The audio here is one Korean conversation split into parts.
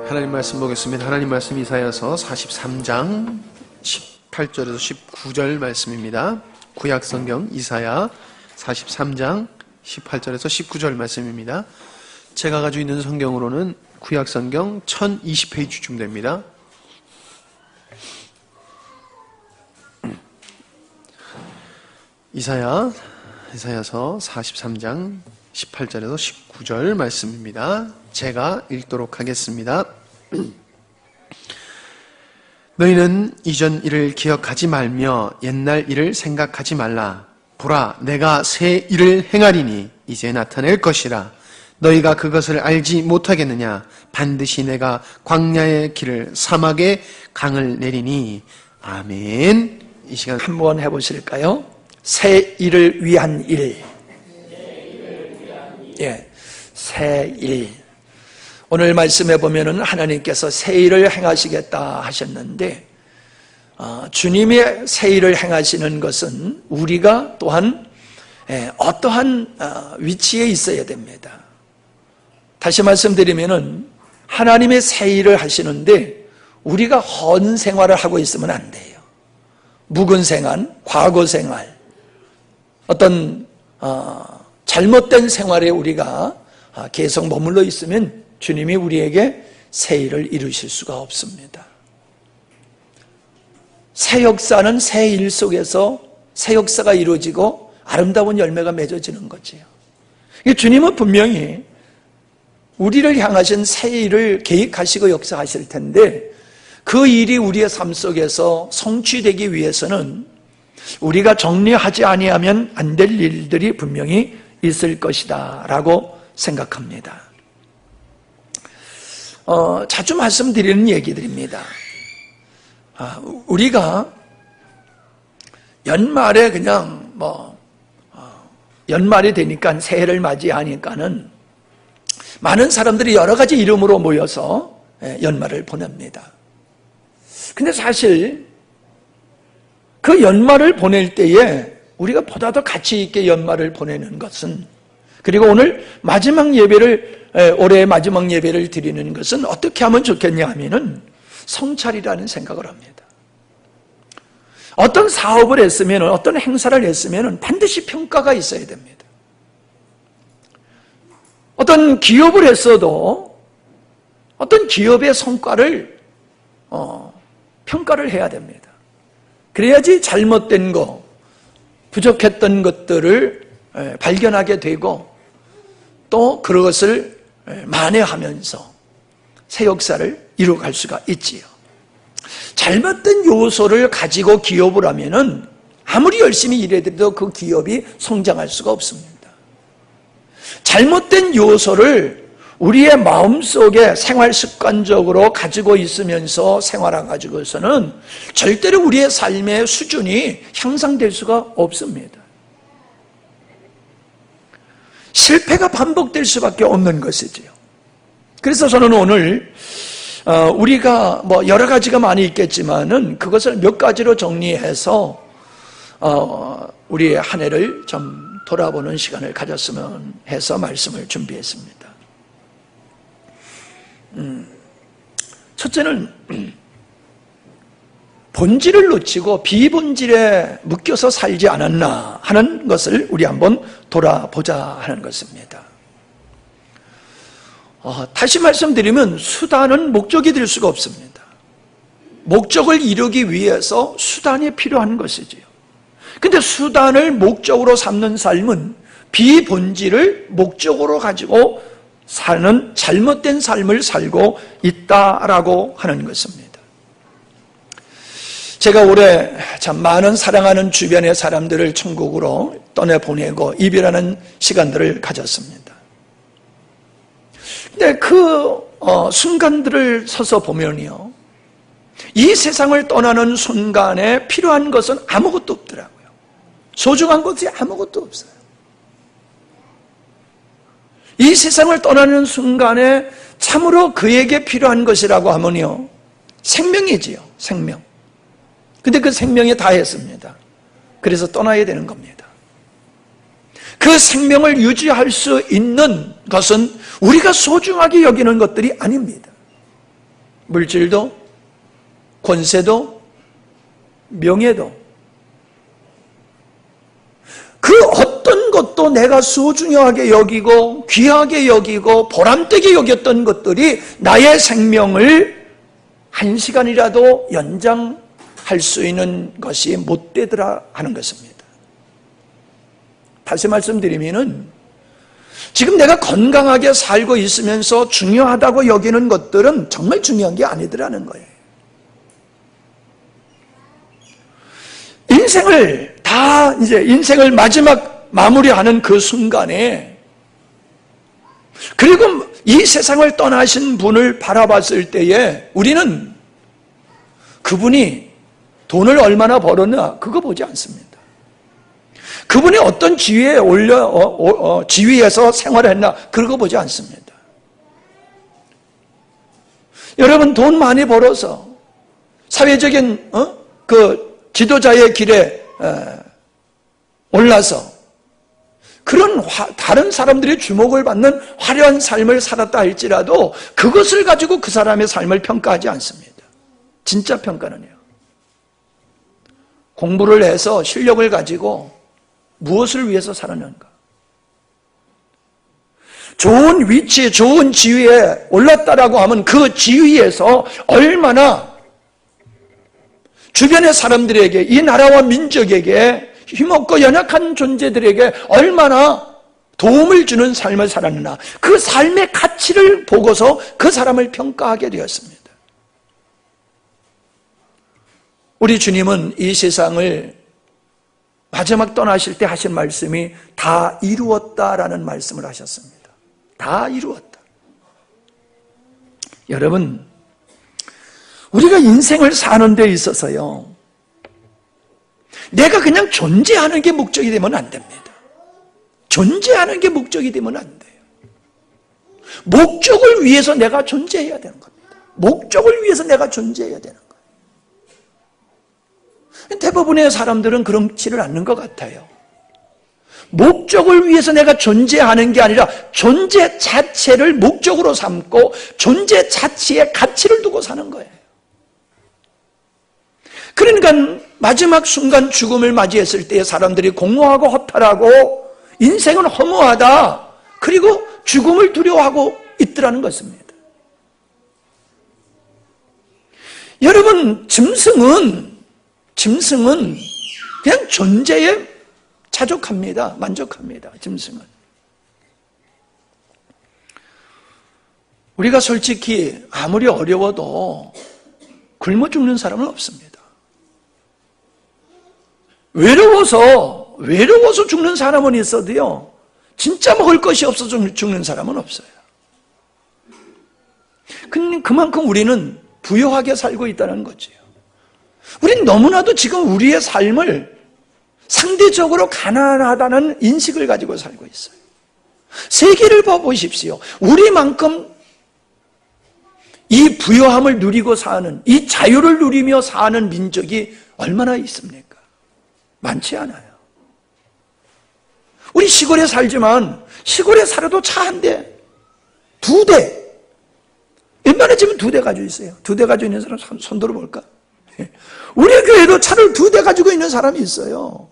하나님 말씀 보겠습니다. 하나님 말씀 이사야서 43장 18절에서 19절 말씀입니다. 구약성경 이사야 43장 18절에서 19절 말씀입니다. 제가 가지고 있는 성경으로는 구약성경 1020페이지쯤 됩니다. 이사야서 43장 18절에서 19절 말씀입니다. 제가 읽도록 하겠습니다. 너희는 이전 일을 기억하지 말며 옛날 일을 생각하지 말라. 보라, 내가 새 일을 행하리니 이제 나타낼 것이라. 너희가 그것을 알지 못하겠느냐? 반드시 내가 광야의 길을 사막에 강을 내리니. 아멘. 이 시간 한번 해보실까요? 새 일을 위한 일. 새 일. 오늘 말씀해 보면은 하나님께서 새 일을 행하시겠다 하셨는데, 주님의 새 일을 행하시는 것은 우리가 또한 어떠한 위치에 있어야 됩니다. 다시 말씀드리면은 하나님의 새 일을 하시는데 우리가 헌 생활을 하고 있으면 안 돼요. 묵은 생활, 과거 생활, 어떤 잘못된 생활에 우리가 계속 머물러 있으면 주님이 우리에게 새 일을 이루실 수가 없습니다. 새 역사는 새 일 속에서 새 역사가 이루어지고 아름다운 열매가 맺어지는 거지요. 주님은 분명히 우리를 향하신 새 일을 계획하시고 역사하실 텐데, 그 일이 우리의 삶 속에서 성취되기 위해서는 우리가 정리하지 아니하면 안 될 일들이 분명히 있을 것이다 라고 생각합니다. 자주 말씀드리는 얘기들입니다. 우리가 연말에 그냥 연말이 되니까 새해를 맞이하니까는 많은 사람들이 여러 가지 이름으로 모여서 연말을 보냅니다. 근데 사실 그 연말을 보낼 때에 우리가 보다 더 가치 있게 연말을 보내는 것은, 그리고 오늘 마지막 예배를, 올해의 마지막 예배를 드리는 것은 어떻게 하면 좋겠냐 하면은 성찰이라는 생각을 합니다. 어떤 사업을 했으면, 어떤 행사를 했으면 반드시 평가가 있어야 됩니다. 어떤 기업을 했어도 어떤 기업의 성과를 평가를 해야 됩니다. 그래야지 잘못된 거, 부족했던 것들을 발견하게 되고 또 그것을 만회하면서 새 역사를 이루어갈 수가 있지요. 잘못된 요소를 가지고 기업을 하면은 아무리 열심히 일해도 그 기업이 성장할 수가 없습니다. 잘못된 요소를 우리의 마음속에 생활 습관적으로 가지고 있으면서 생활해가지고서는 절대로 우리의 삶의 수준이 향상될 수가 없습니다. 실패가 반복될 수밖에 없는 것이지요. 그래서 저는 오늘 우리가 여러 가지가 많이 있겠지만은 그것을 몇 가지로 정리해서 우리의 한 해를 좀 돌아보는 시간을 가졌으면 해서 말씀을 준비했습니다. 첫째는 본질을 놓치고 비본질에 묶여서 살지 않았나 하는 것을 우리 한번 돌아보자 하는 것입니다. 다시 말씀드리면 수단은 목적이 될 수가 없습니다. 목적을 이루기 위해서 수단이 필요한 것이지요. 근데 수단을 목적으로 삼는 삶은 비본질을 목적으로 가지고 사는 잘못된 삶을 살고 있다라고 하는 것입니다. 제가 올해 참 많은 사랑하는 주변의 사람들을 천국으로 떠내보내고 이별하는 시간들을 가졌습니다. 근데 그 순간들을 서서 보면요, 이 세상을 떠나는 순간에 필요한 것은 아무것도 없더라고요. 소중한 것이 아무것도 없어요. 이 세상을 떠나는 순간에 참으로 그에게 필요한 것이라고 하면요, 생명이지요. 생명. 근데 그 생명에 다했습니다. 그래서 떠나야 되는 겁니다. 그 생명을 유지할 수 있는 것은 우리가 소중하게 여기는 것들이 아닙니다. 물질도, 권세도, 명예도, 그 어떤 것도 내가 소중하게 여기고 귀하게 여기고 보람되게 여겼던 것들이 나의 생명을 한 시간이라도 연장할 수 있는 것이 못 되더라 하는 것입니다. 다시 말씀드리면은 지금 내가 건강하게 살고 있으면서 중요하다고 여기는 것들은 정말 중요한 게 아니더라는 거예요. 인생을 마지막 마무리하는 그 순간에, 그리고 이 세상을 떠나신 분을 바라봤을 때에 우리는 그분이 돈을 얼마나 벌었나 그거 보지 않습니다. 그분이 어떤 지위에 지위에서 생활했나 그거 보지 않습니다. 여러분, 돈 많이 벌어서 사회적인 그 지도자의 길에 올라서 그런 다른 사람들의 주목을 받는 화려한 삶을 살았다 할지라도 그것을 가지고 그 사람의 삶을 평가하지 않습니다. 진짜 평가는요, 공부를 해서 실력을 가지고 무엇을 위해서 살았는가, 좋은 위치에 좋은 지위에 올랐다라고 하면 그 지위에서 얼마나 주변의 사람들에게, 이 나라와 민족에게, 힘없고 연약한 존재들에게 얼마나 도움을 주는 삶을 살았느냐, 그 삶의 가치를 보고서 그 사람을 평가하게 되었습니다. 우리 주님은 이 세상을 마지막 떠나실 때 하신 말씀이 다 이루었다라는 말씀을 하셨습니다. 다 이루었다. 여러분, 우리가 인생을 사는 데 있어서요, 내가 그냥 존재하는 게 목적이 되면 안 됩니다. 존재하는 게 목적이 되면 안 돼요. 목적을 위해서 내가 존재해야 되는 겁니다. 목적을 위해서 내가 존재해야 되는 거예요. 대부분의 사람들은 그렇지를 않는 것 같아요. 목적을 위해서 내가 존재하는 게 아니라 존재 자체를 목적으로 삼고 존재 자체에 가치를 두고 사는 거예요. 그러니까 마지막 순간 죽음을 맞이했을 때 사람들이 공허하고 허탈하고 인생은 허무하다, 그리고 죽음을 두려워하고 있더라는 것입니다. 여러분, 짐승은 그냥 존재에 자족합니다. 만족합니다. 짐승은. 우리가 솔직히 아무리 어려워도 굶어 죽는 사람은 없습니다. 외로워서 죽는 사람은 있어도요, 진짜 먹을 것이 없어서 죽는 사람은 없어요. 그만큼 우리는 부유하게 살고 있다는 거죠. 우린 너무나도 지금 우리의 삶을 상대적으로 가난하다는 인식을 가지고 살고 있어요. 세계를 봐보십시오. 우리만큼 이 부유함을 누리고 사는, 이 자유를 누리며 사는 민족이 얼마나 있습니까? 많지 않아요. 우리 시골에 살지만 시골에 살아도 차 한 대, 두 대, 웬만해지면 2대 가지고 있어요. 2대 가지고 있는 사람 손 들어볼까? 우리 교회도 차를 2대 가지고 있는 사람이 있어요.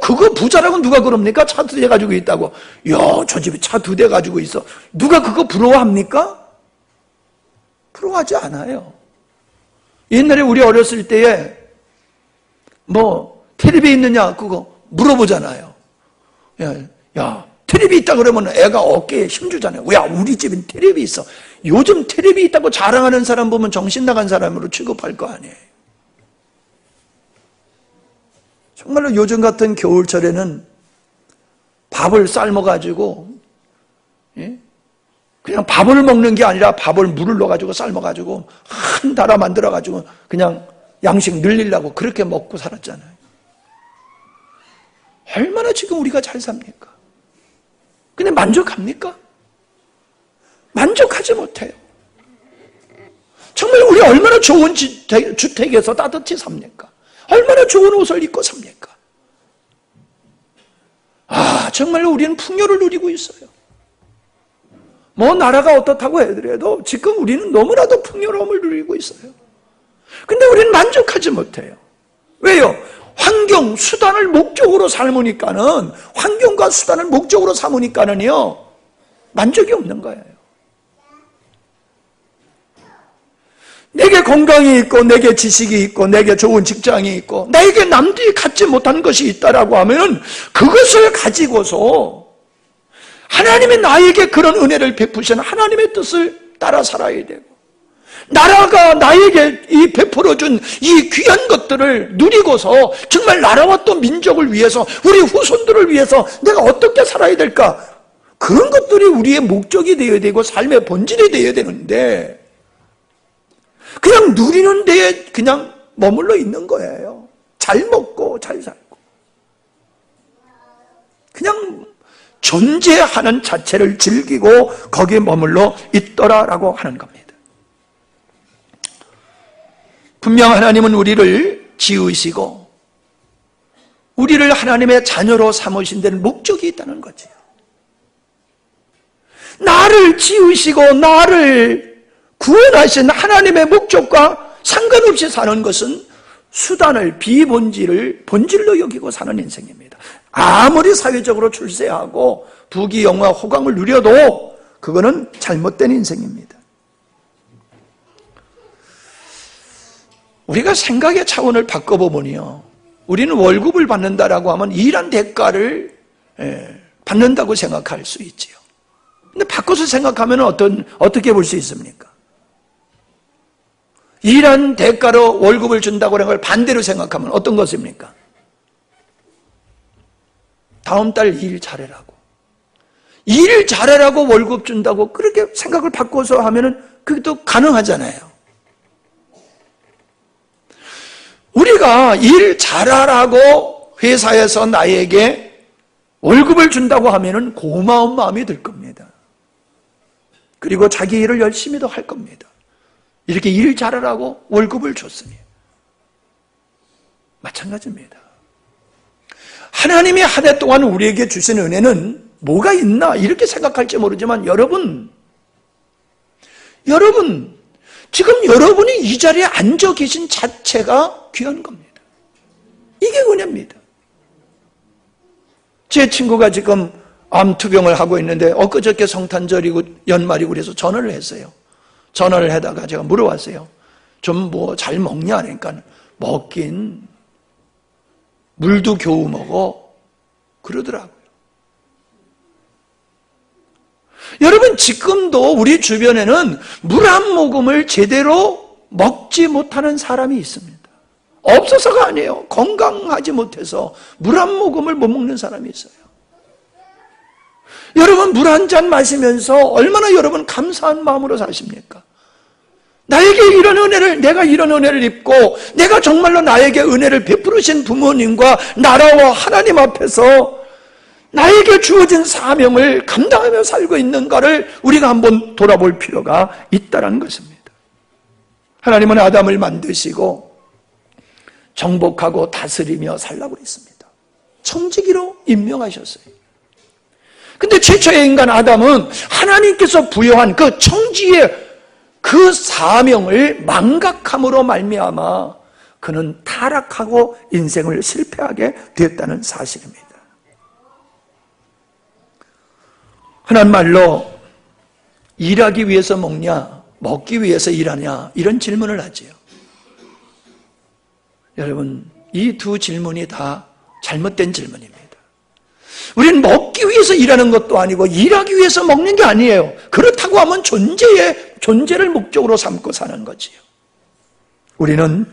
그거 부자라고 누가 그럽니까? 차 2대 가지고 있다고. 야, 저 집에 차 2대 가지고 있어. 누가 그거 부러워합니까? 부러워하지 않아요. 옛날에 우리 어렸을 때에 텔레비 있느냐 그거 물어보잖아요. 야, 텔레비 있다 그러면 애가 어깨에 힘주잖아요. 야, 우리 집엔 텔레비 있어. 요즘 텔레비 있다고 자랑하는 사람 보면 정신 나간 사람으로 취급할 거 아니에요. 정말로 요즘 같은 겨울철에는 밥을 삶아가지고, 그냥 밥을 먹는 게 아니라 밥을 물을 넣어가지고 삶아가지고 한 달아 만들어가지고 그냥 양식 늘리려고 그렇게 먹고 살았잖아요. 얼마나 지금 우리가 잘 삽니까? 근데 만족합니까? 만족하지 못해요. 정말 우리 얼마나 좋은 주택에서 따뜻히 삽니까? 얼마나 좋은 옷을 입고 삽니까? 정말로 우리는 풍요를 누리고 있어요. 뭐 나라가 어떻다고 하더라도 지금 우리는 너무나도 풍요로움을 누리고 있어요. 근데 우리는 만족하지 못해요. 왜요? 환경, 수단을 목적으로 삼으니까는, 환경과 수단을 목적으로 삼으니까는요, 만족이 없는 거예요. 내게 건강이 있고, 내게 지식이 있고, 내게 좋은 직장이 있고, 나에게 남들이 갖지 못한 것이 있다라고 하면 그것을 가지고서 하나님이 나에게 그런 은혜를 베푸신 하나님의 뜻을 따라 살아야 되고, 나라가 나에게 이 베풀어준 이 귀한 것들을 누리고서 정말 나라와 또 민족을 위해서, 우리 후손들을 위해서 내가 어떻게 살아야 될까? 그런 것들이 우리의 목적이 되어야 되고 삶의 본질이 되어야 되는데 그냥 누리는 데에 그냥 머물러 있는 거예요. 잘 먹고 잘 살고 그냥 존재하는 자체를 즐기고 거기에 머물러 있더라라고 하는 겁니다. 분명 하나님은 우리를 지으시고 우리를 하나님의 자녀로 삼으신 데는 목적이 있다는 거지요. 나를 지으시고 나를 구원하신 하나님의 목적과 상관없이 사는 것은 수단을, 비본질을 본질로 여기고 사는 인생입니다. 아무리 사회적으로 출세하고 부귀영화 호강을 누려도 그거는 잘못된 인생입니다. 우리가 생각의 차원을 바꿔보면요, 우리는 월급을 받는다라고 하면 일한 대가를 받는다고 생각할 수 있지요. 근데 바꿔서 생각하면 어떻게 볼 수 있습니까? 일한 대가로 월급을 준다고 하는 걸 반대로 생각하면 어떤 것입니까? 다음 달 일 잘해라고. 일 잘해라고 월급 준다고 그렇게 생각을 바꿔서 하면은 그게 또 가능하잖아요. 우리가 일 잘하라고 회사에서 나에게 월급을 준다고 하면은 고마운 마음이 들 겁니다. 그리고 자기 일을 열심히 더 할 겁니다. 이렇게 일 잘하라고 월급을 줬으니. 마찬가지입니다. 하나님이 한 해 동안 우리에게 주신 은혜는 뭐가 있나 이렇게 생각할지 모르지만 여러분 지금 여러분이 이 자리에 앉아 계신 자체가 귀한 겁니다. 이게 은혜입니다. 제 친구가 지금 암투병을 하고 있는데 엊그저께 성탄절이고 연말이고 그래서 전화를 했어요. 전화를 하다가 제가 물어봤어요. 좀 뭐 잘 먹냐 하니까 먹긴 물도 겨우 먹어 그러더라고요. 여러분 지금도 우리 주변에는 물 한 모금을 제대로 먹지 못하는 사람이 있습니다. 없어서가 아니에요. 건강하지 못해서 물 한 모금을 못 먹는 사람이 있어요. 여러분 물 한 잔 마시면서 얼마나 여러분 감사한 마음으로 사십니까? 나에게 이런 은혜를, 내가 이런 은혜를 입고 내가 정말로 나에게 은혜를 베푸르신 부모님과 나라와 하나님 앞에서 나에게 주어진 사명을 감당하며 살고 있는가를 우리가 한번 돌아볼 필요가 있다는 것입니다. 하나님은 아담을 만드시고 정복하고 다스리며 살라고 그랬습니다. 청지기로 임명하셨어요. 근데 최초의 인간 아담은 하나님께서 부여한 그 청지의 그 사명을 망각함으로 말미암아 그는 타락하고 인생을 실패하게 되었다는 사실입니다. 흔한 말로 일하기 위해서 먹냐, 먹기 위해서 일하냐 이런 질문을 하지요. 여러분 이 두 질문이 다 잘못된 질문입니다. 우리는 먹기 위해서 일하는 것도 아니고 일하기 위해서 먹는 게 아니에요. 그렇다고 하면 존재를 목적으로 삼고 사는 거지요. 우리는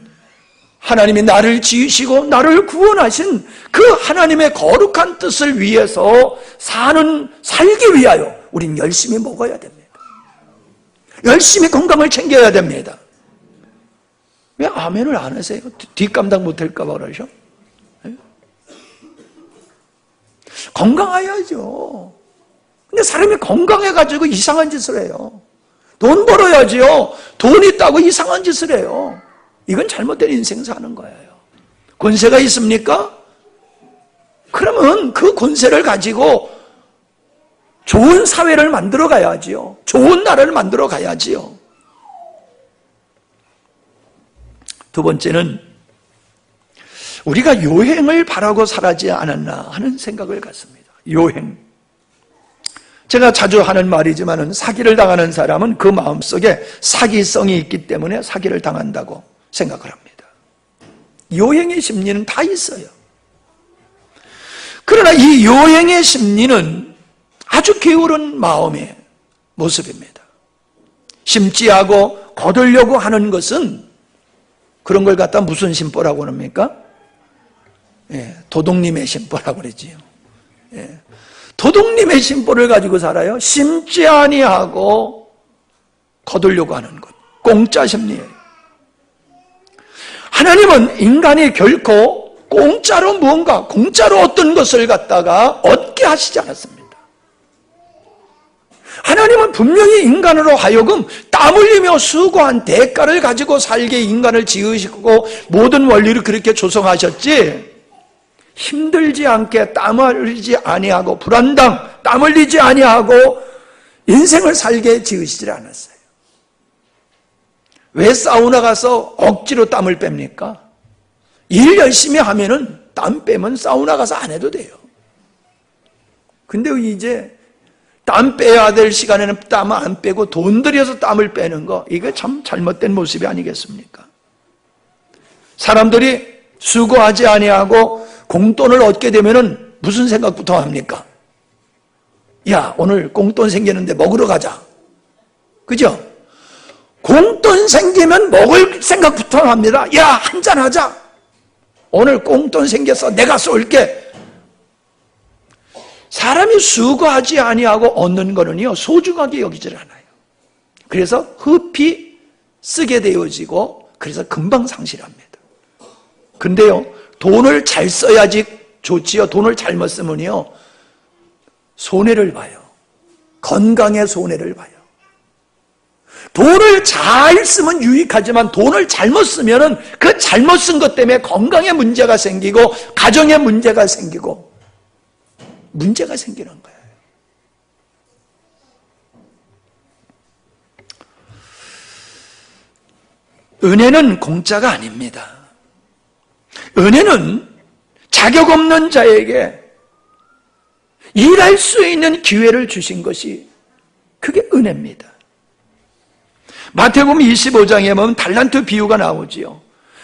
하나님이 나를 지으시고 나를 구원하신 그 하나님의 거룩한 뜻을 위해서 살기 위하여 우린 열심히 먹어야 됩니다. 열심히 건강을 챙겨야 됩니다. 왜 아멘을 안 하세요? 뒷감당 못할까 봐 그러셔? 건강해야죠. 근데 사람이 건강해가지고 이상한 짓을 해요. 돈 벌어야지요. 돈 있다고 이상한 짓을 해요. 이건 잘못된 인생 사는 거예요. 권세가 있습니까? 그러면 그 권세를 가지고 좋은 사회를 만들어 가야지요. 좋은 나라를 만들어 가야지요. 두 번째는 우리가 요행을 바라고 살아지 않았나 하는 생각을 갖습니다. 요행. 제가 자주 하는 말이지만 사기를 당하는 사람은 그 마음속에 사기성이 있기 때문에 사기를 당한다고 생각을 합니다. 요행의 심리는 다 있어요. 그러나 이 요행의 심리는 아주 게으른 마음의 모습입니다. 심지하고 거두려고 하는 것은 그런 걸 갖다 무슨 심보라고 합니까? 도둑님의 심보라고 그러지요. 도둑님의 심보를 가지고 살아요. 심지 아니하고 거두려고 하는 것. 공짜 심리예요. 하나님은 인간이 결코 공짜로 무언가, 공짜로 어떤 것을 갖다가 얻게 하시지 않았습니다. 하나님은 분명히 인간으로 하여금 땀 흘리며 수고한 대가를 가지고 살게 인간을 지으시고 모든 원리를 그렇게 조성하셨지, 힘들지 않게 땀 흘리지 아니하고 불안당, 땀 흘리지 아니하고 인생을 살게 지으시지 않았어요. 왜 사우나 가서 억지로 땀을 뺍니까? 일 열심히 하면은 땀 빼면 사우나 가서 안 해도 돼요. 근데 이제 땀 빼야 될 시간에는 땀 안 빼고 돈 들여서 땀을 빼는 거, 이게 참 잘못된 모습이 아니겠습니까? 사람들이 수고하지 아니하고 공돈을 얻게 되면은 무슨 생각부터 합니까? 야, 오늘 공돈 생기는데 먹으러 가자. 그죠? 공돈 생기면 먹을 생각부터 합니다. 야, 한잔 하자. 오늘 공돈 생겨서 내가 쏠게. 사람이 수고하지 아니하고 얻는 거는요, 소중하게 여기질 않아요. 그래서 흡히 쓰게 되어지고, 그래서 금방 상실합니다. 근데요, 돈을 잘 써야지 좋지요. 돈을 잘못 쓰면요, 손해를 봐요. 건강에 손해를 봐요. 돈을 잘 쓰면 유익하지만 돈을 잘못 쓰면은 그 잘못 쓴 것 때문에 건강에 문제가 생기고 가정에 문제가 생기고 문제가 생기는 거예요. 은혜는 공짜가 아닙니다. 은혜는 자격 없는 자에게 일할 수 있는 기회를 주신 것이, 그게 은혜입니다. 마태복음 25장에 보면 달란트 비유가 나오지요.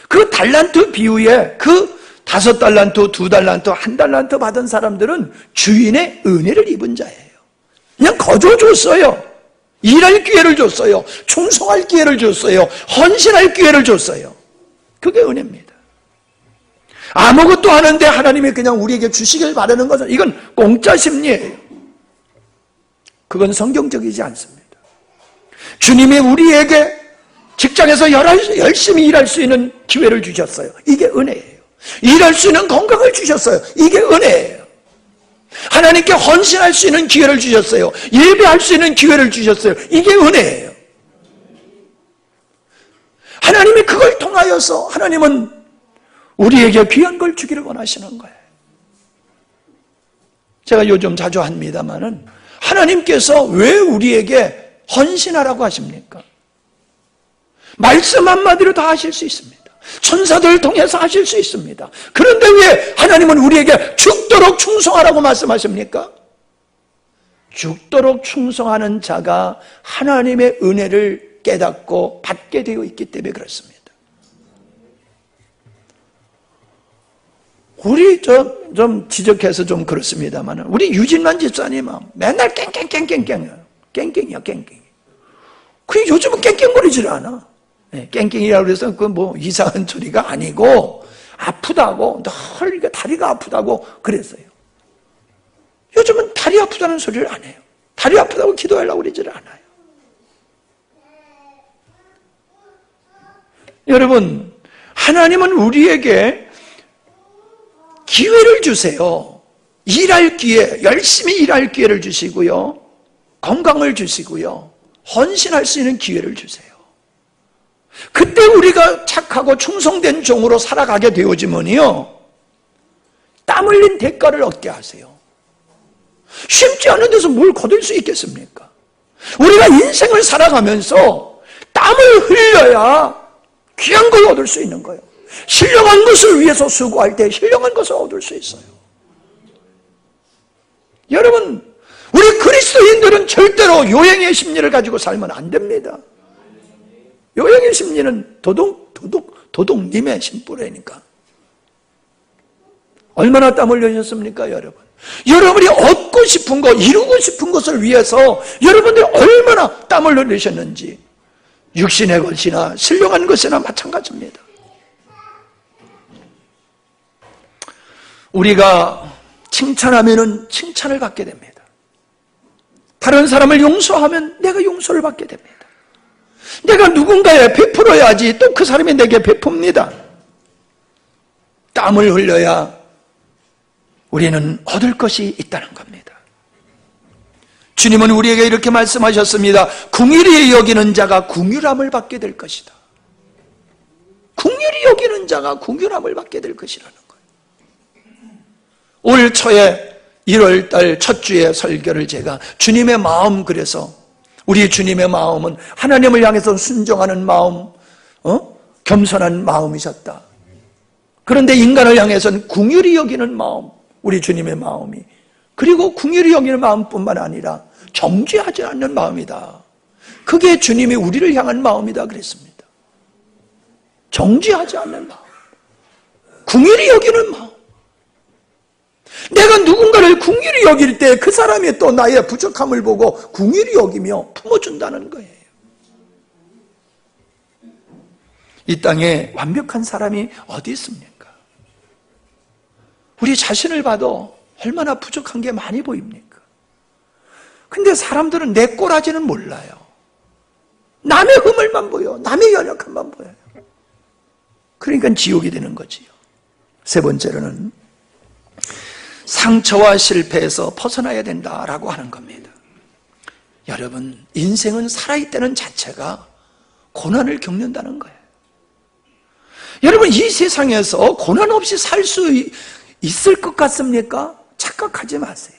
그 달란트 비유에 그 5달란트, 2달란트, 1달란트 받은 사람들은 주인의 은혜를 입은 자예요. 그냥 거저 줬어요. 일할 기회를 줬어요. 충성할 기회를 줬어요. 헌신할 기회를 줬어요. 그게 은혜입니다. 아무것도 하는데 하나님이 그냥 우리에게 주시길 바라는 것은, 이건 공짜 심리예요. 그건 성경적이지 않습니다. 주님이 우리에게 직장에서 열심히 일할 수 있는 기회를 주셨어요. 이게 은혜예요. 일할 수 있는 건강을 주셨어요. 이게 은혜예요. 하나님께 헌신할 수 있는 기회를 주셨어요. 예배할 수 있는 기회를 주셨어요. 이게 은혜예요. 하나님이 그걸 통하여서 하나님은 우리에게 귀한 걸 주기를 원하시는 거예요. 제가 요즘 자주 합니다마는, 하나님께서 왜 우리에게 헌신하라고 하십니까? 말씀 한마디로 다 하실 수 있습니다. 천사들을 통해서 하실 수 있습니다. 그런데 왜 하나님은 우리에게 죽도록 충성하라고 말씀하십니까? 죽도록 충성하는 자가 하나님의 은혜를 깨닫고 받게 되어 있기 때문에 그렇습니다. 우리 좀 지적해서 좀 그렇습니다만, 우리 유진만 집사님은 맨날 깽깽이야. 그 요즘은 깽깽거리질 않아. 깽깽이라고 해서 그 뭐 이상한 소리가 아니고, 아프다고, 늘 다리가 아프다고 그랬어요. 요즘은 다리 아프다는 소리를 안 해요. 다리 아프다고 기도하려고 그러질 않아요. 여러분, 하나님은 우리에게 기회를 주세요. 일할 기회, 열심히 일할 기회를 주시고요. 건강을 주시고요. 헌신할 수 있는 기회를 주세요. 그때 우리가 착하고 충성된 종으로 살아가게 되어지면요, 땀 흘린 대가를 얻게 하세요. 쉽지 않은 데서 뭘 거둘 수 있겠습니까? 우리가 인생을 살아가면서 땀을 흘려야 귀한 걸 얻을 수 있는 거예요. 신령한 것을 위해서 수고할 때 신령한 것을 얻을 수 있어요. 여러분, 우리 그리스도인들은 절대로 요행의 심리를 가지고 살면 안 됩니다. 요행의 심리는 도둑님의 심부레니까. 얼마나 땀 흘리셨습니까, 여러분? 여러분이 얻고 싶은 것, 이루고 싶은 것을 위해서 여러분들이 얼마나 땀을 흘리셨는지, 육신의 것이나 신령한 것이나 마찬가지입니다. 우리가 칭찬하면은 칭찬을 받게 됩니다. 다른 사람을 용서하면 내가 용서를 받게 됩니다. 내가 누군가에 베풀어야지 또 그 사람이 내게 베풉니다. 땀을 흘려야 우리는 얻을 것이 있다는 겁니다. 주님은 우리에게 이렇게 말씀하셨습니다. 궁휼히 여기는 자가 궁휼함을 받게 될 것이다. 궁휼히 여기는 자가 궁휼함을 받게 될 것이라는 거예요. 올 초에 1월달 첫 주에 설교를 제가 주님의 마음, 그래서 우리 주님의 마음은 하나님을 향해서 순종하는 마음, 겸손한 마음이셨다. 그런데 인간을 향해서는 궁휼히 여기는 마음, 우리 주님의 마음이, 그리고 궁휼히 여기는 마음뿐만 아니라 정죄하지 않는 마음이다. 그게 주님이 우리를 향한 마음이다 그랬습니다. 정죄하지 않는 마음, 궁휼히 여기는 마음. 내가 누군가를 궁휼히 여길 때 그 사람이 또 나의 부족함을 보고 궁휼히 여기며 품어준다는 거예요. 이 땅에 완벽한 사람이 어디 있습니까? 우리 자신을 봐도 얼마나 부족한 게 많이 보입니까? 근데 사람들은 내 꼬라지는 몰라요. 남의 허물만 보여, 남의 연약함만 보여요. 그러니까 지옥이 되는 거지요. 세 번째로는 상처와 실패에서 벗어나야 된다라고 하는 겁니다. 여러분, 인생은 살아있다는 자체가 고난을 겪는다는 거예요. 여러분, 이 세상에서 고난 없이 살 수 있을 것 같습니까? 착각하지 마세요.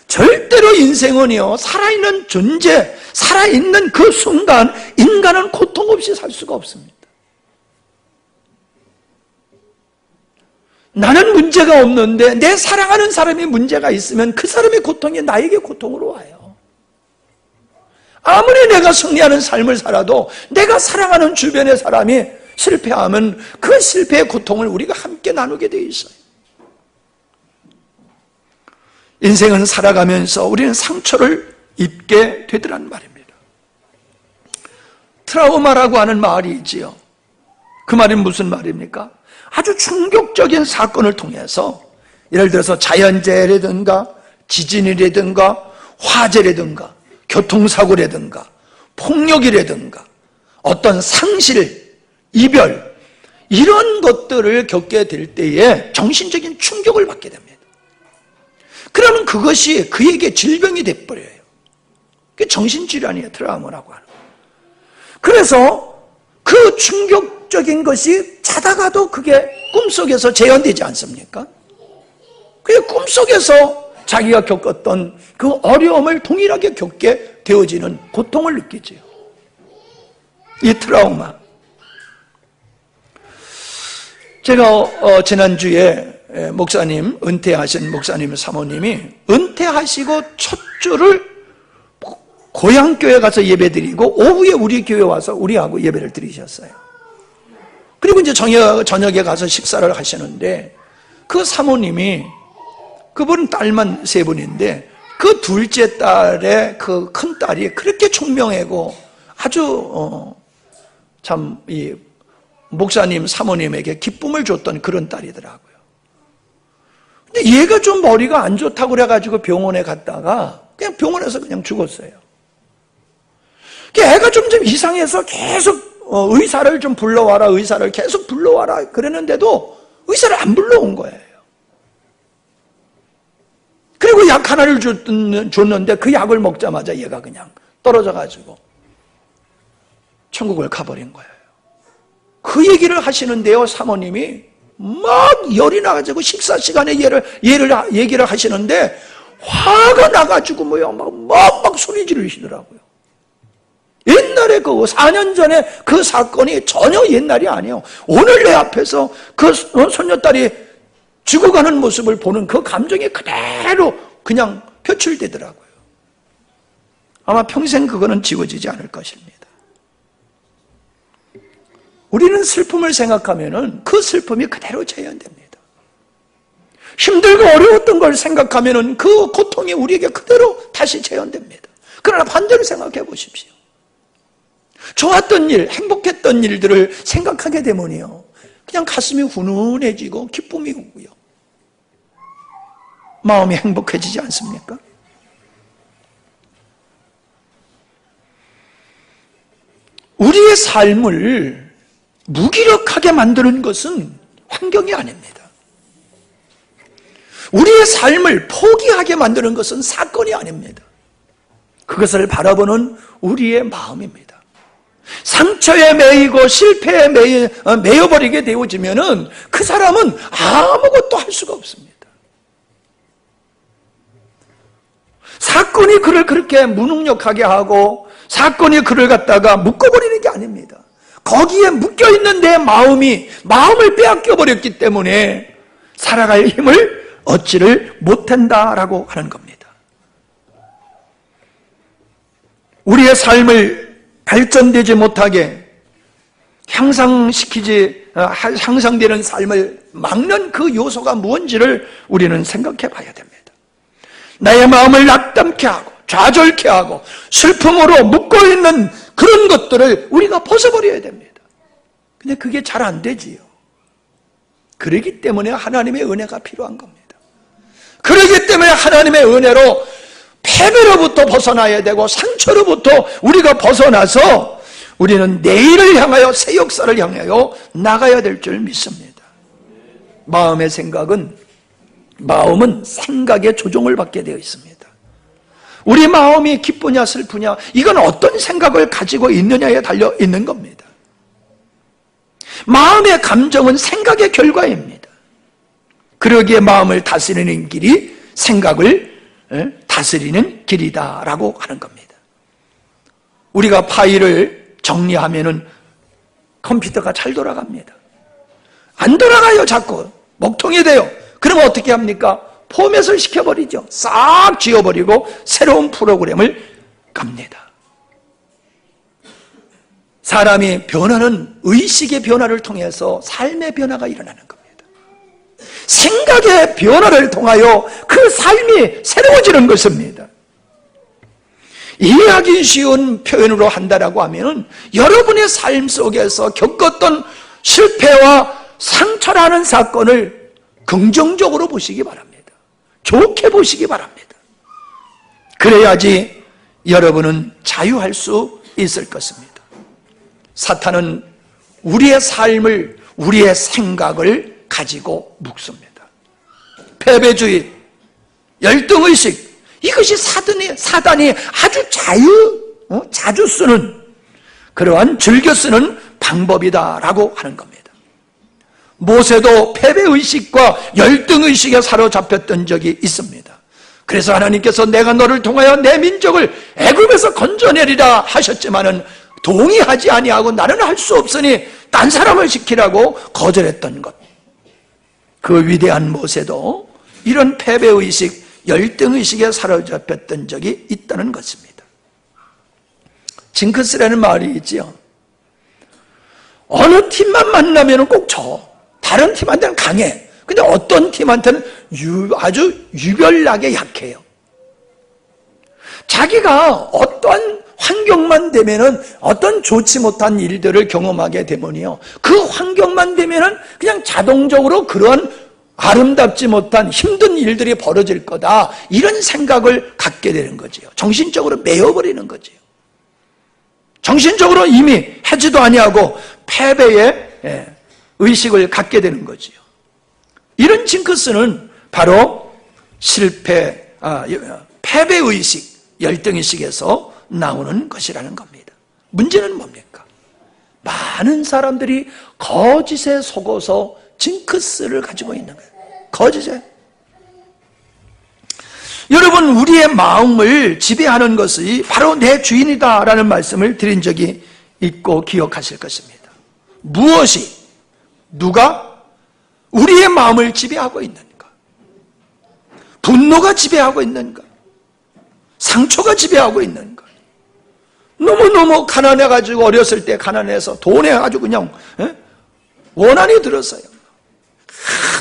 절대로 인생은요, 살아있는 존재, 살아있는 그 순간 인간은 고통 없이 살 수가 없습니다. 나는 문제가 없는데 내 사랑하는 사람이 문제가 있으면 그 사람의 고통이 나에게 고통으로 와요. 아무리 내가 승리하는 삶을 살아도 내가 사랑하는 주변의 사람이 실패하면 그 실패의 고통을 우리가 함께 나누게 되어 있어요. 인생은 살아가면서 우리는 상처를 입게 되더란 말입니다. 트라우마라고 하는 말이 있지요. 그 말은 무슨 말입니까? 아주 충격적인 사건을 통해서, 예를 들어서 자연재해라든가 지진이라든가 화재라든가 교통사고라든가 폭력이라든가 어떤 상실, 이별, 이런 것들을 겪게 될 때에 정신적인 충격을 받게 됩니다. 그러면 그것이 그에게 질병이 돼버려요. 그게 정신질환이에요. 트라우마라고 하는. 그래서 그 충격적인 것이 자다가도 그게 꿈속에서 재현되지 않습니까? 그게 꿈속에서 자기가 겪었던 그 어려움을 동일하게 겪게 되어지는 고통을 느끼죠. 이 트라우마. 제가 지난주에 목사님, 은퇴하신 목사님 사모님이 은퇴하시고 첫 주를 고향교회 가서 예배드리고 오후에 우리 교회 와서 우리하고 예배를 드리셨어요. 그리고 이제 저녁에 가서 식사를 하시는데 그 사모님이, 그분은 딸만 3분인데 그 둘째 딸의 그 큰 딸이 그렇게 총명하고 아주 참 이 목사님 사모님에게 기쁨을 줬던 그런 딸이더라고요. 근데 얘가 좀 머리가 안 좋다고 그래가지고 병원에 갔다가 그냥 병원에서 그냥 죽었어요. 애가 좀 이상해서 계속 의사를 좀 불러와라, 의사를 계속 불러와라 그랬는데도 의사를 안 불러온 거예요. 그리고 약 하나를 줬는데 그 약을 먹자마자 얘가 그냥 떨어져가지고 천국을 가버린 거예요. 그 얘기를 하시는데요, 사모님이 막 열이 나가지고 식사 시간에 얘기를 하시는데 화가 나가지고 막 소리 지르시더라고요. 옛날에 4년 전에 그 사건이 전혀 옛날이 아니에요. 오늘 내 앞에서 그 손녀딸이 죽어가는 모습을 보는 그 감정이 그대로 그냥 표출되더라고요. 아마 평생 그거는 지워지지 않을 것입니다. 우리는 슬픔을 생각하면은 그 슬픔이 그대로 재현됩니다. 힘들고 어려웠던 걸 생각하면은 그 고통이 우리에게 그대로 다시 재현됩니다. 그러나 반대로 생각해 보십시오. 좋았던 일, 행복했던 일들을 생각하게 되면요, 그냥 가슴이 훈훈해지고 기쁨이 오고요, 마음이 행복해지지 않습니까? 우리의 삶을 무기력하게 만드는 것은 환경이 아닙니다. 우리의 삶을 포기하게 만드는 것은 사건이 아닙니다. 그것을 바라보는 우리의 마음입니다. 상처에 매이고 실패에 매여버리게 되어지면은 그 사람은 아무것도 할 수가 없습니다. 사건이 그를 그렇게 무능력하게 하고 사건이 그를 갖다가 묶어버리는 게 아닙니다. 거기에 묶여있는 내 마음을 빼앗겨버렸기 때문에 살아갈 힘을 얻지를 못한다라고 하는 겁니다. 우리의 삶을 발전되지 못하게 향상되는 삶을 막는 그 요소가 무엇인지를 우리는 생각해 봐야 됩니다. 나의 마음을 낙담케 하고 좌절케 하고 슬픔으로 묶어있는 그런 것들을 우리가 벗어버려야 됩니다. 근데 그게 잘 안 되지요. 그러기 때문에 하나님의 은혜가 필요한 겁니다. 그러기 때문에 하나님의 은혜로 패배로부터 벗어나야 되고 상처로부터 우리가 벗어나서 우리는 내일을 향하여 새 역사를 향하여 나가야 될 줄 믿습니다. 마음은 생각의 조종을 받게 되어 있습니다. 우리 마음이 기쁘냐 슬프냐, 이건 어떤 생각을 가지고 있느냐에 달려 있는 겁니다. 마음의 감정은 생각의 결과입니다. 그러기에 마음을 다스리는 길이 생각을 다스리는 길이다라고 하는 겁니다. 우리가 파일을 정리하면은 컴퓨터가 잘 돌아갑니다. 안 돌아가요. 자꾸 먹통이 돼요. 그러면 어떻게 합니까? 포맷을 시켜버리죠. 싹 지워버리고 새로운 프로그램을 갑니다. 사람이 변화는 의식의 변화를 통해서 삶의 변화가 일어나는 겁니다. 생각의 변화를 통하여 그 삶이 새로워지는 것입니다. 이해하기 쉬운 표현으로 한다라고 하면 여러분의 삶 속에서 겪었던 실패와 상처라는 사건을 긍정적으로 보시기 바랍니다. 좋게 보시기 바랍니다. 그래야지 여러분은 자유할 수 있을 것입니다. 사탄은 우리의 삶을, 우리의 생각을 가지고 묶습니다. 패배주의, 열등의식, 이것이 사단이 아주 자주 쓰는, 그러한 즐겨 쓰는 방법이다라고 하는 겁니다. 모세도 패배의식과 열등의식에 사로잡혔던 적이 있습니다. 그래서 하나님께서 내가 너를 통하여 내 민족을 애굽에서 건져내리라 하셨지만은 동의하지 아니하고 나는 할 수 없으니 딴 사람을 시키라고 거절했던 것. 그 위대한 모세도 이런 패배의식, 열등의식에 사로잡혔던 적이 있다는 것입니다. 징크스라는 말이 있지요. 어느 팀만 만나면 꼭 져. 다른 팀한테는 강해. 근데 어떤 팀한테는 아주 유별나게 약해요. 자기가 어떤 환경만 되면은 어떤 좋지 못한 일들을 경험하게 되면요, 그 환경만 되면은 그냥 자동적으로 그런 아름답지 못한 힘든 일들이 벌어질 거다, 이런 생각을 갖게 되는 거지요. 정신적으로 매여버리는 거지요. 정신적으로 이미 하지도 아니하고 패배의 의식을 갖게 되는 거지요. 이런 징크스는 바로 패배의식, 열등의식에서 나오는 것이라는 겁니다. 문제는 뭡니까? 많은 사람들이 거짓에 속어서 징크스를 가지고 있는 거예요. 거짓이에요. 여러분, 우리의 마음을 지배하는 것이 바로 내 주인이다라는 말씀을 드린 적이 있고 기억하실 것입니다. 무엇이, 누가 우리의 마음을 지배하고 있는가? 분노가 지배하고 있는가? 상처가 지배하고 있는가? 너무너무 가난해가지고, 어렸을 때 가난해서 돈해가지고 그냥 원한이 들었어요.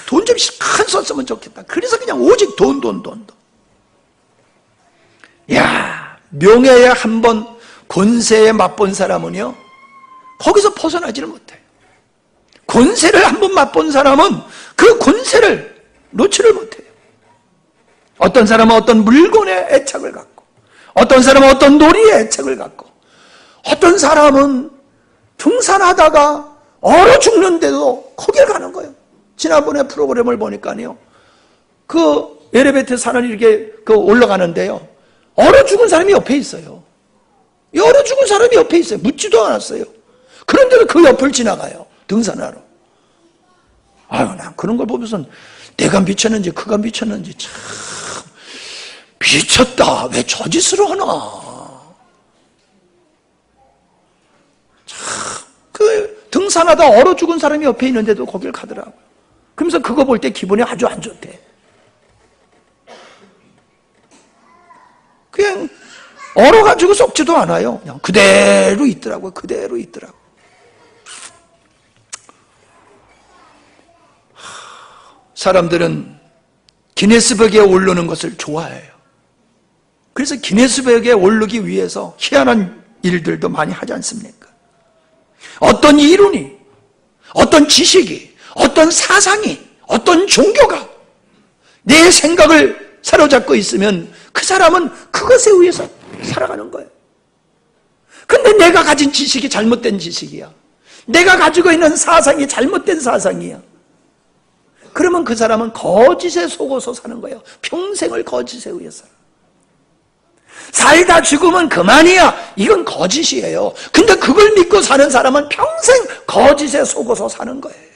돈 좀 큰 썼으면 좋겠다. 그래서 그냥 오직 돈. 야, 명예에 한번 권세에 맛본 사람은요, 거기서 벗어나지를 못해요. 권세를 한번 맛본 사람은 그 권세를 놓지를 못해요. 어떤 사람은 어떤 물건에 애착을 갖고, 어떤 사람은 어떤 놀이에 애착을 갖고, 어떤 사람은 등산하다가 얼어 죽는데도 거길 가는 거예요. 지난번에 프로그램을 보니까요, 그 에레베이터 산을 이렇게 올라가는데요, 얼어 죽은 사람이 옆에 있어요. 얼어 죽은 사람이 옆에 있어요. 묻지도 않았어요. 그런데도 그 옆을 지나가요. 등산하러. 아유, 난 그런 걸 보면서 내가 미쳤는지 그가 미쳤는지 참 미쳤다. 왜 저 짓을 하나. 참, 그 등산하다 얼어 죽은 사람이 옆에 있는데도 거길 가더라고요. 그러면서 그거 볼 때 기분이 아주 안 좋대. 그냥 얼어가지고 썩지도 않아요. 그냥 그대로 있더라고요. 그대로 있더라고요. 사람들은 기네스북에 오르는 것을 좋아해요. 그래서 기네스북에 오르기 위해서 희한한 일들도 많이 하지 않습니까? 어떤 이론이, 어떤 지식이, 어떤 사상이, 어떤 종교가 내 생각을 사로잡고 있으면 그 사람은 그것에 의해서 살아가는 거예요. 근데 내가 가진 지식이 잘못된 지식이야. 내가 가지고 있는 사상이 잘못된 사상이야. 그러면 그 사람은 거짓에 속어서 사는 거예요. 평생을 거짓에 의해서. 살다 죽으면 그만이야. 이건 거짓이에요. 근데 그걸 믿고 사는 사람은 평생 거짓에 속어서 사는 거예요.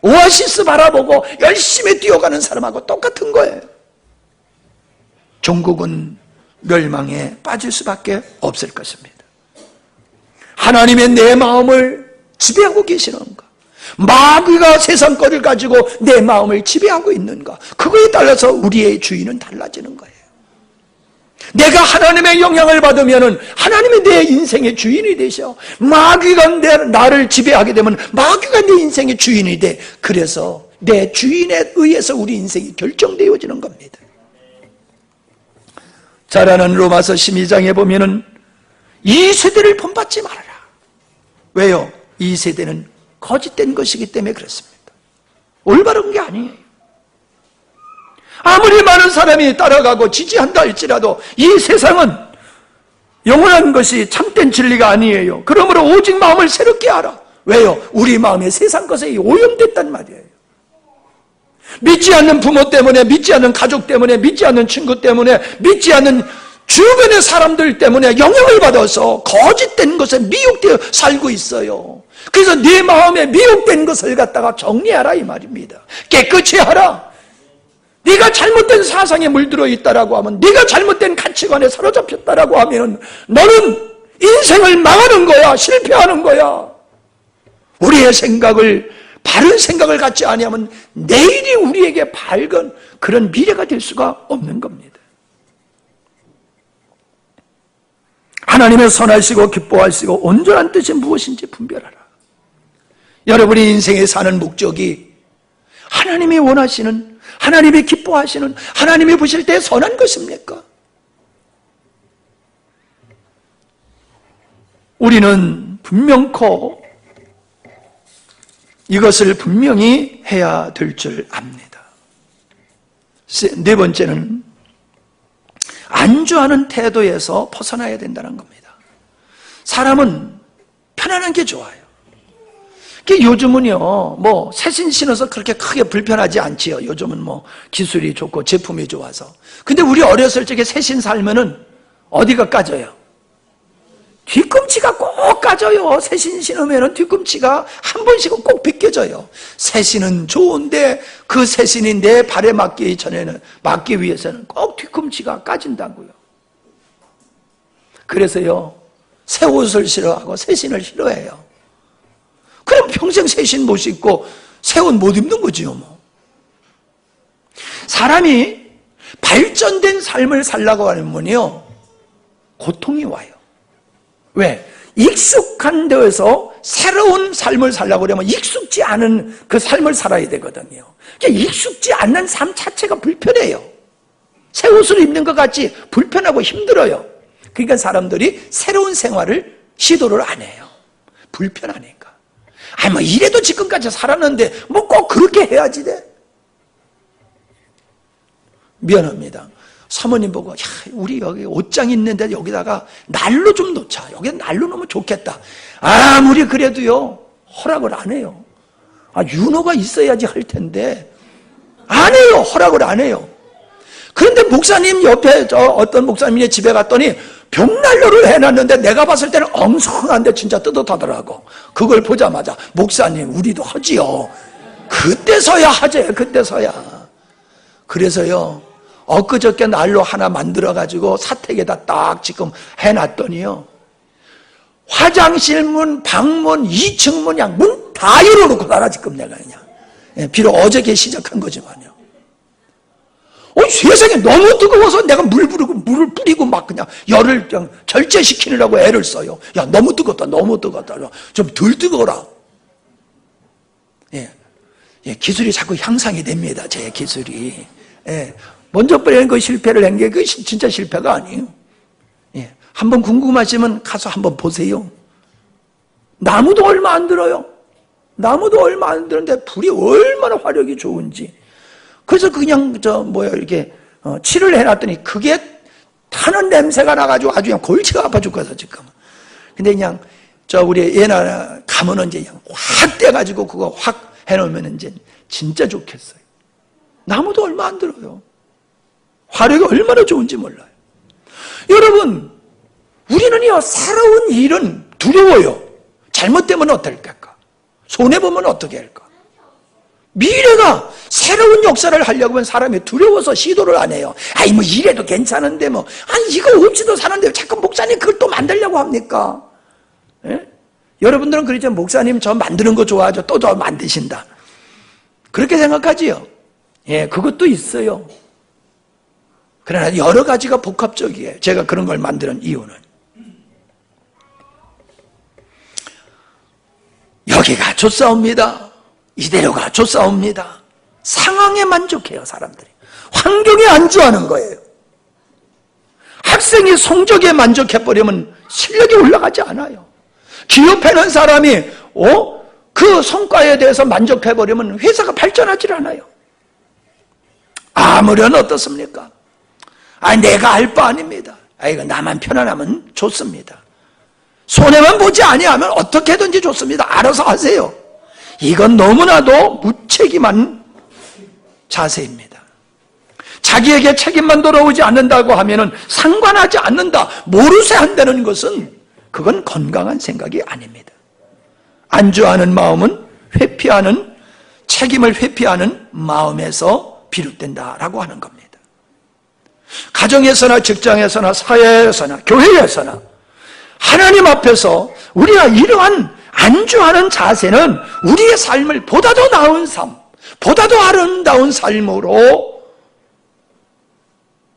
오아시스 바라보고 열심히 뛰어가는 사람하고 똑같은 거예요. 종국은 멸망에 빠질 수밖에 없을 것입니다. 하나님의 내 마음을 지배하고 계시는가? 마귀가 세상 거를 가지고 내 마음을 지배하고 있는가? 그거에 따라서 우리의 주인은 달라지는 거예요. 내가 하나님의 영향을 받으면 하나님이 내 인생의 주인이 되셔. 마귀가 나를 지배하게 되면 마귀가 내 인생의 주인이 돼. 그래서 내 주인에 의해서 우리 인생이 결정되어지는 겁니다. 잘 아는 로마서 12장에 보면은 이 세대를 본받지 말아라. 왜요? 이 세대는 거짓된 것이기 때문에 그렇습니다. 올바른 게 아니에요. 아무리 많은 사람이 따라가고 지지한다 할지라도 이 세상은 영원한 것이 참된 진리가 아니에요. 그러므로 오직 마음을 새롭게 하라. 왜요? 우리 마음에 세상 것에 오염됐단 말이에요. 믿지 않는 부모 때문에, 믿지 않는 가족 때문에, 믿지 않는 친구 때문에, 믿지 않는 주변의 사람들 때문에 영향을 받아서 거짓된 것에 미혹되어 살고 있어요. 그래서 네 마음에 미혹된 것을 갖다가 정리하라 이 말입니다. 깨끗이 하라. 네가 잘못된 사상에 물들어 있다라고 하면, 네가 잘못된 가치관에 사로잡혔다라고 하면 너는 인생을 망하는 거야. 실패하는 거야. 우리의 생각을, 바른 생각을 갖지 아니하면 내일이 우리에게 밝은 그런 미래가 될 수가 없는 겁니다. 하나님의 선하시고 기뻐하시고 온전한 뜻이 무엇인지 분별하라. 여러분이 인생에 사는 목적이 하나님이 원하시는, 하나님이 기뻐하시는, 하나님이 보실 때 선한 것입니까? 우리는 분명코 이것을 분명히 해야 될 줄 압니다. 네 번째는 안주하는 태도에서 벗어나야 된다는 겁니다. 사람은 편안한 게 좋아요. 요즘은요, 새신 신어서 그렇게 크게 불편하지 않지요. 요즘은 기술이 좋고 제품이 좋아서. 근데 우리 어렸을 적에 새신 살면은 어디가 까져요? 뒤꿈치가 꼭 까져요. 빠져요. 새 신 신으면 뒤꿈치가 한 번씩은 꼭 벗겨져요. 새 신은 좋은데 그 새 신이 내 발에 맞기 전에는, 맞기 위해서는 꼭 뒤꿈치가 까진다고요. 그래서요, 새 옷을 싫어하고 새 신을 싫어해요. 그럼 평생 새 신 못 신고 새 옷 못 입는 거지요, 뭐. 사람이 발전된 삶을 살라고 하면요, 고통이 와요. 왜? 익숙한 데에서 새로운 삶을 살려고 그러면 익숙지 않은 그 삶을 살아야 되거든요. 그러니까 익숙지 않는 삶 자체가 불편해요. 새 옷을 입는 것 같이 불편하고 힘들어요. 그러니까 사람들이 새로운 생활을 시도를 안 해요. 불편하니까. 뭐 이래도 지금까지 살았는데 뭐 꼭 그렇게 해야지 돼? 미안합니다. 사모님 보고, 야, 우리 여기 옷장 있는데 여기다가 난로 좀 놓자. 여기 난로 놓으면 좋겠다. 아무리 그래도요, 허락을 안 해요. 윤호가 있어야지 할 텐데, 안 해요. 허락을 안 해요. 그런데 목사님 옆에 어떤 목사님의 집에 갔더니 벽난로를 해놨는데 내가 봤을 때는 엉성한데 진짜 뜨뜻하더라고. 그걸 보자마자, 목사님, 우리도 하지요. 그때서야 하지, 그때서야. 그래서요, 엊그저께 난로 하나 만들어가지고 사택에다 딱 지금 해놨더니요, 화장실 문, 방문, 2층 문, 그냥 문 다 열어놓고 살아, 지금 내가 그냥. 비록 어저께 시작한 거지만요. 세상에 너무 뜨거워서 내가 물을 뿌리고 막 그냥 열을 그냥 절제시키느라고 애를 써요. 야, 너무 뜨겁다, 너무 뜨겁다. 좀 덜 뜨거워라. 기술이 자꾸 향상이 됩니다, 제 기술이. 먼저 뿌리는 그 실패를 한 게 그 진짜 실패가 아니에요. 한번 궁금하시면 가서 한번 보세요. 나무도 얼마 안 들어요. 나무도 얼마 안 들었는데 불이 얼마나 화력이 좋은지. 그래서 그냥 이렇게 칠을 해놨더니 그게 타는 냄새가 나가지고 아주 그냥 골치가 아파 죽겠어 지금. 근데 그냥 우리 옛날 가면은 이제 그냥 확 떼가지고 그거 확 해놓으면 이제 진짜 좋겠어요. 나무도 얼마 안 들어요. 화력이 얼마나 좋은지 몰라요. 여러분, 우리는요, 새로운 일은 두려워요. 잘못되면 어떨까? 손해보면 어떻게 할까? 미래가 새로운 역사를 하려고 하면 사람이 두려워서 시도를 안 해요. 뭐 이래도 괜찮은데 뭐. 이거 없이도 사는데 자꾸 목사님 그걸 또 만들려고 합니까? 여러분들은 그러죠. 목사님 저 만드는 거 좋아하죠. 또 저 만드신다. 그렇게 생각하지요. 그것도 있어요. 그러나 여러 가지가 복합적이에요. 제가 그런 걸 만드는 이유는. 여기가 좋사옵니다. 이대로가 좋사옵니다. 상황에 만족해요, 사람들이. 환경에 안주하는 거예요. 학생이 성적에 만족해버리면 실력이 올라가지 않아요. 기업하는 사람이 그 성과에 대해서 만족해버리면 회사가 발전하지 않아요. 아무렴 어떻습니까? 내가 알 바 아닙니다. 이거 나만 편안하면 좋습니다. 손해만 보지 아니하면 어떻게든지 좋습니다. 알아서 하세요. 이건 너무나도 무책임한 자세입니다. 자기에게 책임만 돌아오지 않는다고 하면은 상관하지 않는다, 모르쇠 한다는 것은 그건 건강한 생각이 아닙니다. 안주하는 마음은 회피하는, 책임을 회피하는 마음에서 비롯된다라고 하는 겁니다. 가정에서나 직장에서나 사회에서나 교회에서나 하나님 앞에서 우리가 이러한 안주하는 자세는 우리의 삶을 보다 더 나은 삶, 보다 더 아름다운 삶으로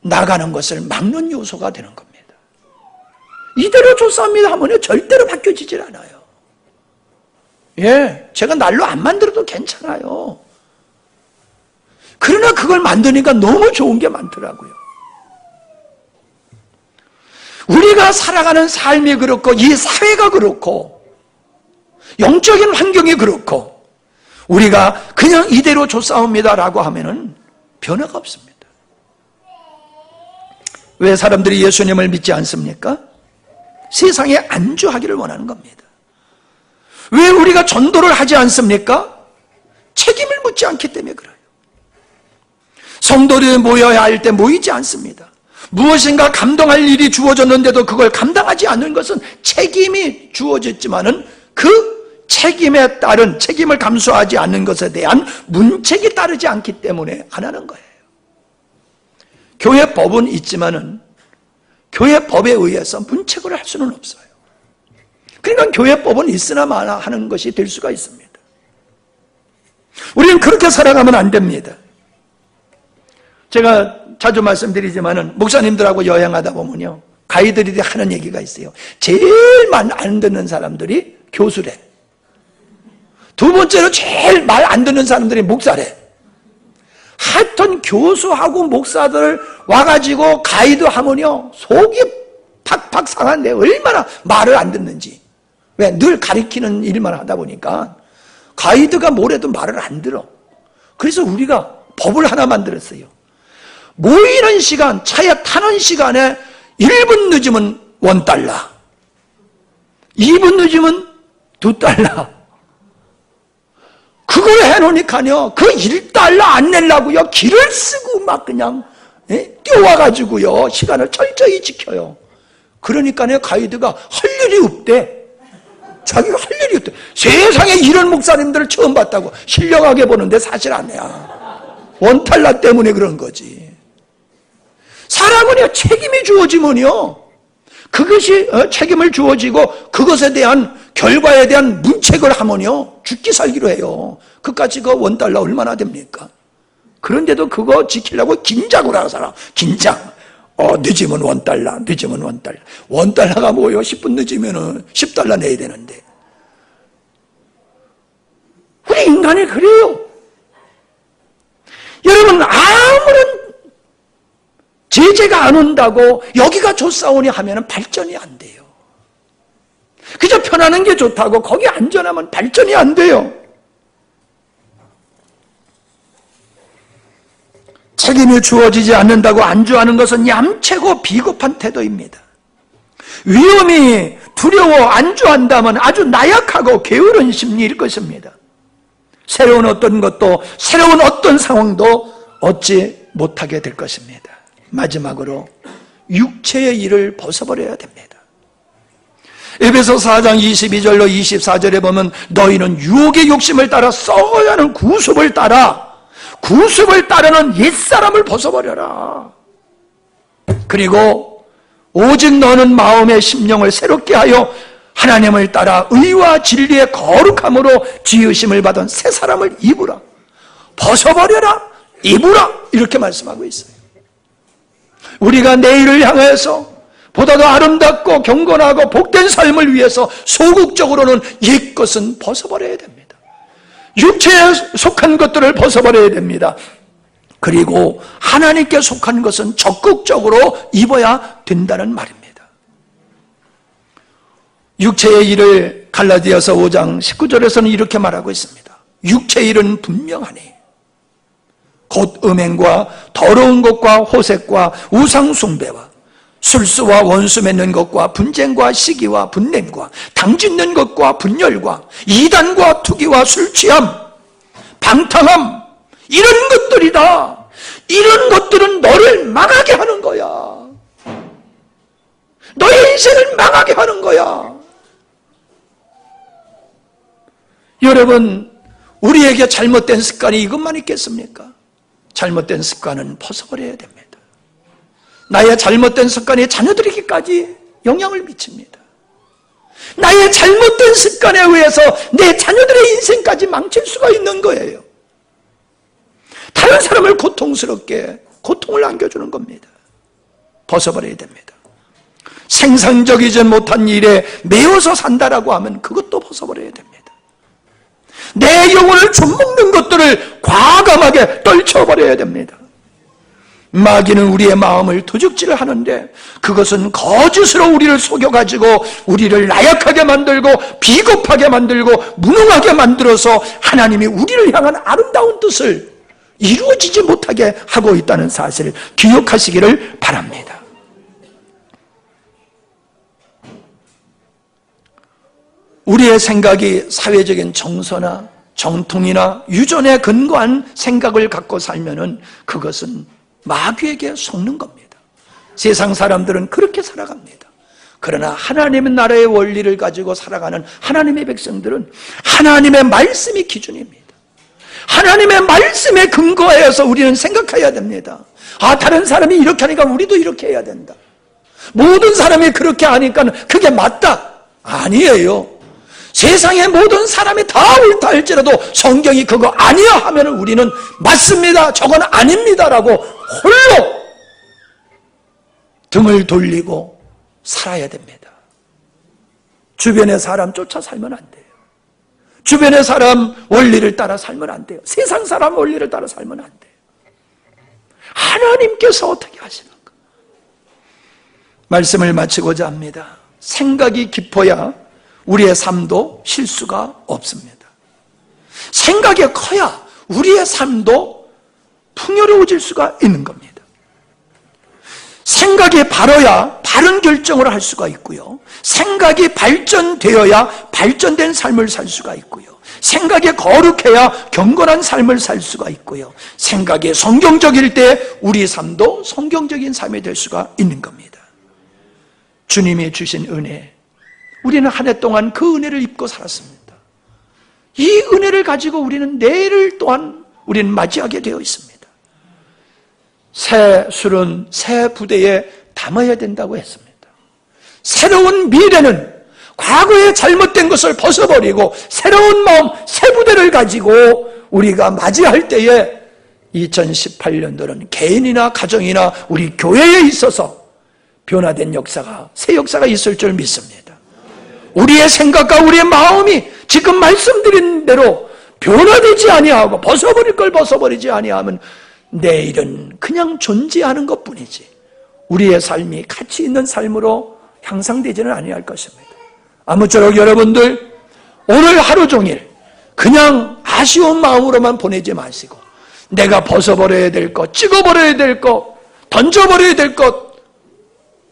나가는 것을 막는 요소가 되는 겁니다. 이대로 좋사옵니다 하면 절대로 바뀌어지질 않아요. 제가 날로 안 만들어도 괜찮아요. 그러나 그걸 만드니까 너무 좋은 게 많더라고요. 우리가 살아가는 삶이 그렇고 이 사회가 그렇고 영적인 환경이 그렇고 우리가 그냥 이대로 좋사옵니다라고 하면은 변화가 없습니다. 왜 사람들이 예수님을 믿지 않습니까? 세상에 안주하기를 원하는 겁니다. 왜 우리가 전도를 하지 않습니까? 책임을 묻지 않기 때문에 그래요. 성도들이 모여야 할 때 모이지 않습니다. 무엇인가 감당할 일이 주어졌는데도 그걸 감당하지 않는 것은 책임이 주어졌지만은 그 책임에 따른 책임을 감수하지 않는 것에 대한 문책이 따르지 않기 때문에 안 하는 거예요. 교회법은 있지만은 교회법에 의해서 문책을 할 수는 없어요. 그러니까 교회법은 있으나 마나 하는 것이 될 수가 있습니다. 우리는 그렇게 살아가면 안 됩니다. 제가 자주 말씀드리지만은 목사님들하고 여행하다 보면요, 가이드들이 하는 얘기가 있어요. 제일 말 안 듣는 사람들이 교수래. 두 번째로 제일 말 안 듣는 사람들이 목사래. 하여튼 교수하고 목사들 와가지고 가이드 하면요, 속이 팍팍 상한데 얼마나 말을 안 듣는지. 왜? 늘 가리키는 일만 하다 보니까 가이드가 뭐래도 말을 안 들어. 그래서 우리가 법을 하나 만들었어요. 모이는 시간, 차에 타는 시간에 1분 늦으면 $1, 2분 늦으면 $2. 그걸 해놓으니까요, 그 $1 안 내려고요, 길을 쓰고 막 그냥 뛰어와가지고요, 시간을 철저히 지켜요. 그러니까요, 가이드가 할 일이 없대. 자기가 할 일이 없대. 세상에 이런 목사님들을 처음 봤다고 신령하게 보는데 사실 아니야. $1 때문에 그런 거지. 사람은요, 책임이 주어지면요, 그것이 책임을 주어지고 그것에 대한 결과에 대한 문책을 하면요, 죽기 살기로 해요. 그까지 그 $1 얼마나 됩니까? 그런데도 그거 지키려고 긴장을 하는 사람. 긴장. 늦으면 $1, 늦으면 $1. $1가 뭐예요? 10분 늦으면은 $10 내야 되는데. 우리 인간이 그래요. 여러분, 아무런 제재가 안 온다고 여기가 좋사오니 하면은 발전이 안 돼요. 그저 편하는 게 좋다고 거기 안전하면 발전이 안 돼요. 책임이 주어지지 않는다고 안주하는 것은 얌체고 비겁한 태도입니다. 위험이 두려워 안주한다면 아주 나약하고 게으른 심리일 것입니다. 새로운 어떤 것도, 새로운 어떤 상황도 얻지 못하게 될 것입니다. 마지막으로 육체의 일을 벗어버려야 됩니다. 에베소서 4장 22절로 24절에 보면 너희는 유혹의 욕심을 따라 썩어야 하는 구습을 따르는 옛사람을 벗어버려라. 그리고 오직 너는 마음의 심령을 새롭게 하여 하나님을 따라 의와 진리의 거룩함으로 지으심을 받은 새 사람을 입으라. 벗어버려라, 입으라, 이렇게 말씀하고 있어요. 우리가 내일을 향해서 보다 더 아름답고 경건하고 복된 삶을 위해서 소극적으로는 옛것은 벗어버려야 됩니다. 육체에 속한 것들을 벗어버려야 됩니다. 그리고 하나님께 속한 것은 적극적으로 입어야 된다는 말입니다. 육체의 일을 갈라디아서 5장 19절에서는 이렇게 말하고 있습니다. 육체의 일은 분명하니 곧 음행과 더러운 것과 호색과 우상숭배와 술수와 원수 맺는 것과 분쟁과 시기와 분냄과 당짓는 것과 분열과 이단과 투기와 술취함, 방탕함, 이런 것들이다. 이런 것들은 너를 망하게 하는 거야. 너의 인생을 망하게 하는 거야. 여러분, 우리에게 잘못된 습관이 이것만 있겠습니까? 잘못된 습관은 벗어버려야 됩니다. 나의 잘못된 습관이 자녀들에게까지 영향을 미칩니다. 나의 잘못된 습관에 의해서 내 자녀들의 인생까지 망칠 수가 있는 거예요. 다른 사람을 고통스럽게 고통을 안겨주는 겁니다. 벗어버려야 됩니다. 생산적이지 못한 일에 매여서 산다라고 하면 그것도 벗어버려야 됩니다. 내 영혼을 좀먹는 것들을 과감하게 떨쳐버려야 됩니다. 마귀는 우리의 마음을 도둑질을 하는데 그것은 거짓으로 우리를 속여가지고 우리를 나약하게 만들고 비겁하게 만들고 무능하게 만들어서 하나님이 우리를 향한 아름다운 뜻을 이루어지지 못하게 하고 있다는 사실을 기억하시기를 바랍니다. 우리의 생각이 사회적인 정서나 정통이나 유전에 근거한 생각을 갖고 살면은 그것은 마귀에게 속는 겁니다. 세상 사람들은 그렇게 살아갑니다. 그러나 하나님의 나라의 원리를 가지고 살아가는 하나님의 백성들은 하나님의 말씀이 기준입니다. 하나님의 말씀에 근거해서 우리는 생각해야 됩니다. 아, 다른 사람이 이렇게 하니까 우리도 이렇게 해야 된다. 모든 사람이 그렇게 하니까 그게 맞다. 아니에요. 세상의 모든 사람이 다 옳다 할지라도 성경이 그거 아니야 하면 우리는 맞습니다, 저건 아닙니다라고 홀로 등을 돌리고 살아야 됩니다. 주변의 사람 쫓아 살면 안 돼요. 주변의 사람 원리를 따라 살면 안 돼요. 세상 사람 원리를 따라 살면 안 돼요. 하나님께서 어떻게 하시는가? 말씀을 마치고자 합니다. 생각이 깊어야 우리의 삶도 실수가 없습니다. 생각이 커야 우리의 삶도 풍요로워질 수가 있는 겁니다. 생각이 바로야 바른 결정을 할 수가 있고요. 생각이 발전되어야 발전된 삶을 살 수가 있고요. 생각이 거룩해야 경건한 삶을 살 수가 있고요. 생각이 성경적일 때 우리 삶도 성경적인 삶이 될 수가 있는 겁니다. 주님이 주신 은혜, 우리는 한 해 동안 그 은혜를 입고 살았습니다. 이 은혜를 가지고 우리는 내일을 또한 우리는 맞이하게 되어 있습니다. 새 술은 새 부대에 담아야 된다고 했습니다. 새로운 미래는 과거의 잘못된 것을 벗어버리고 새로운 마음, 새 부대를 가지고 우리가 맞이할 때에 2018년도는 개인이나 가정이나 우리 교회에 있어서 변화된 역사가, 새 역사가 있을 줄 믿습니다. 우리의 생각과 우리의 마음이 지금 말씀드린 대로 변화되지 아니하고 벗어버릴 걸 벗어버리지 아니하면 내일은 그냥 존재하는 것뿐이지 우리의 삶이 가치 있는 삶으로 향상되지는 아니할 것입니다. 아무쪼록 여러분들 오늘 하루 종일 그냥 아쉬운 마음으로만 보내지 마시고 내가 벗어버려야 될 것, 찍어버려야 될 것, 던져버려야 될 것,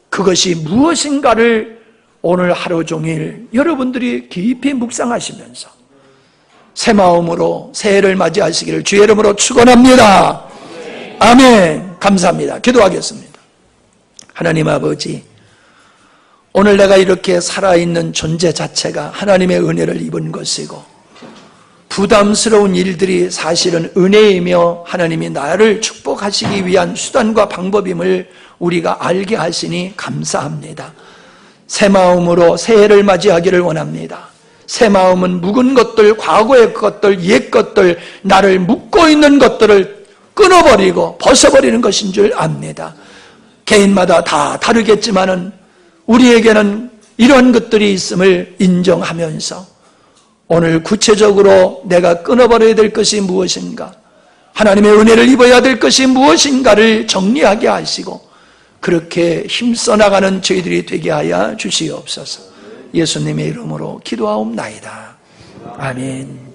그것이 무엇인가를 오늘 하루 종일 여러분들이 깊이 묵상하시면서 새 마음으로 새해를 맞이하시기를 주의 이름으로 축원합니다. 아멘. 감사합니다. 기도하겠습니다. 하나님 아버지, 오늘 내가 이렇게 살아있는 존재 자체가 하나님의 은혜를 입은 것이고 부담스러운 일들이 사실은 은혜이며 하나님이 나를 축복하시기 위한 수단과 방법임을 우리가 알게 하시니 감사합니다. 새 마음으로 새해를 맞이하기를 원합니다. 새 마음은 묵은 것들, 과거의 것들, 옛 것들, 나를 묶고 있는 것들을 끊어버리고 벗어버리는 것인 줄 압니다. 개인마다 다 다르겠지만은 우리에게는 이런 것들이 있음을 인정하면서 오늘 구체적으로 내가 끊어버려야 될 것이 무엇인가, 하나님의 은혜를 입어야 될 것이 무엇인가를 정리하게 하시고 그렇게 힘써 나가는 저희들이 되게 하여 주시옵소서. 예수님의 이름으로 기도하옵나이다. 아멘.